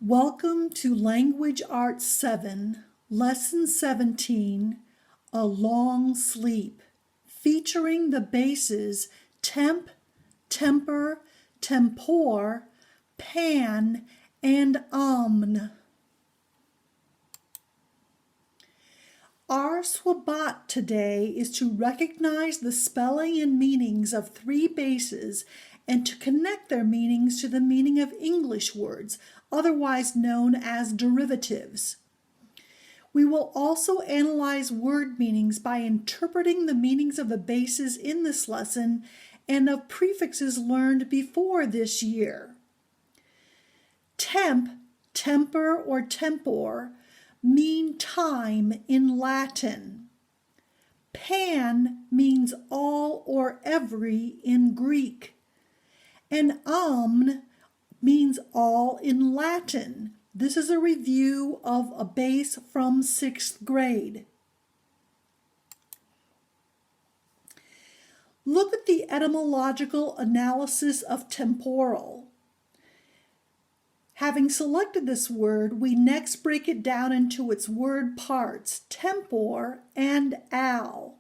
Welcome to Language Arts 7, Lesson 17, A Long Sleep, featuring the bases TEMP, TEMPOR, TEMPOR, PAN, and OMN. Our swabat today is to recognize the spelling and meanings of three bases and to connect their meanings to the meaning of English words, otherwise known as derivatives. We will also analyze word meanings by interpreting the meanings of the bases in this lesson and of prefixes learned before this year. Temp, temper, or tempor mean time in Latin. Pan means all or every in Greek. And omn means all in Latin. This is a review of a base from 6th grade. Look at the etymological analysis of temporal. Having selected this word, we next break it down into its word parts, tempor and al.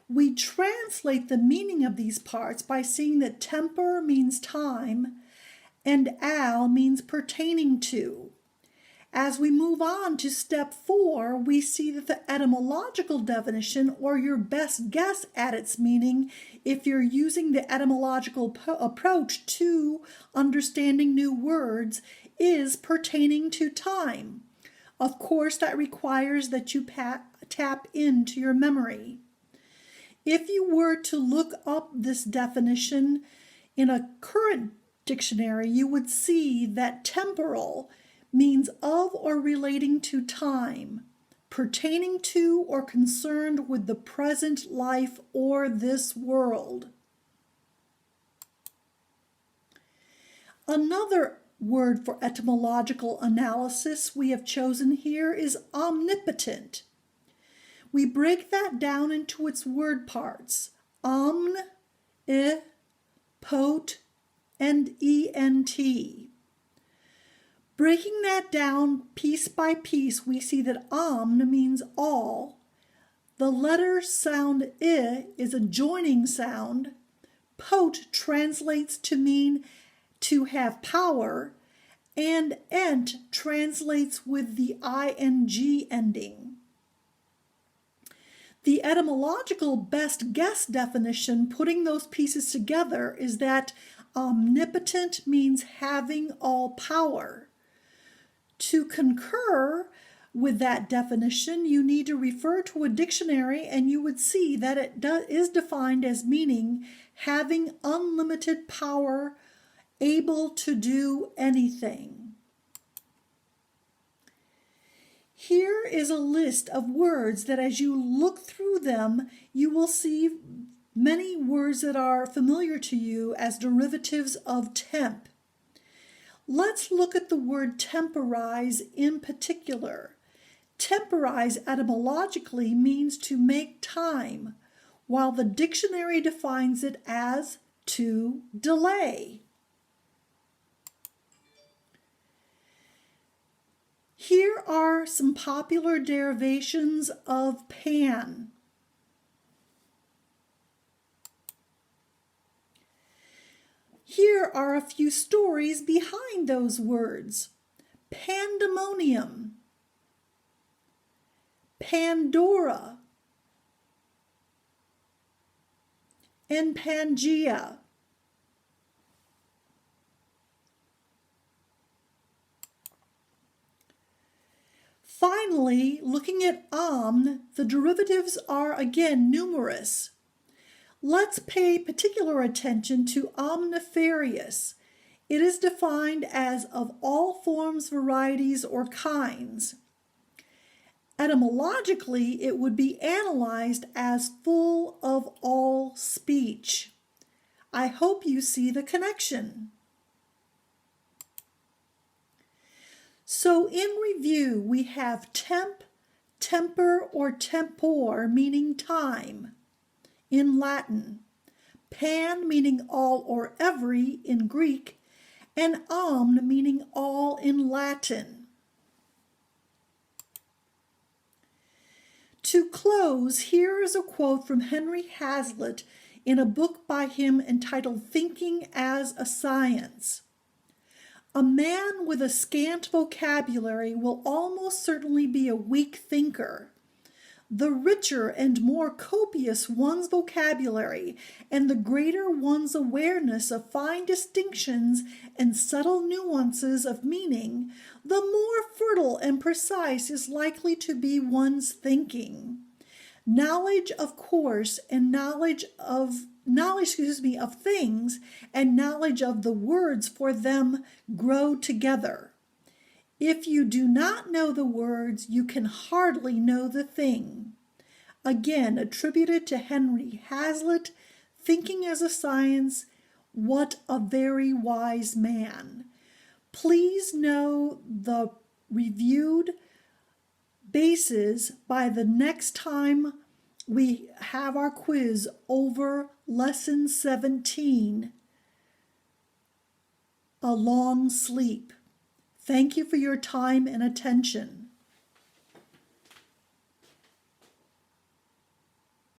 We translate the meaning of these parts by seeing that temper means time and al means pertaining to. As we move on to step 4, we see that the etymological definition, or your best guess at its meaning if you're using the etymological approach to understanding new words, is pertaining to time. Of course, that requires that you tap into your memory. If you were to look up this definition in a current dictionary, you would see that temporal means of or relating to time, pertaining to or concerned with the present life or this world. Another word for etymological analysis we have chosen here is omnipotent. We break that down into its word parts, omn, pot, and ent. Breaking that down piece by piece, we see that omn means all. The letter sound I is a joining sound. Pot translates to mean to have power, and ent translates with the ing ending. The etymological best guess definition, putting those pieces together, is that omnipotent means having all power. To concur with that definition, you need to refer to a dictionary, and you would see that it is defined as meaning having unlimited power, able to do anything. Here is a list of words that as you look through them, you will see many words that are familiar to you as derivatives of temp. Let's look at the word temporize in particular. Temporize etymologically means to make time, while the dictionary defines it as to delay. Here are some popular derivations of pan. Here are a few stories behind those words. Pandemonium, Pandora, and Pangea. Finally, looking at omn, the derivatives are again numerous. Let's pay particular attention to omnifarious. It is defined as of all forms, varieties, or kinds. Etymologically, it would be analyzed as full of all speech. I hope you see the connection. So in review, we have temp, temper, or tempor, meaning time in Latin, pan meaning all or every in Greek, and omne meaning all in Latin. To close, here is a quote from Henry Hazlitt in a book by him entitled Thinking as a Science. A man with a scant vocabulary will almost certainly be a weak thinker. The richer and more copious one's vocabulary, and the greater one's awareness of fine distinctions and subtle nuances of meaning, the more fertile and precise is likely to be one's thinking. Knowledge, of course, and knowledge of things and knowledge of the words for them grow together. If you do not know the words, you can hardly know the thing. Again, attributed to Henry Hazlitt, Thinking as a Science, what a very wise man. Please know the reviewed bases by the next time we have our quiz over Lesson 17, A Long Sleep. Thank you for your time and attention.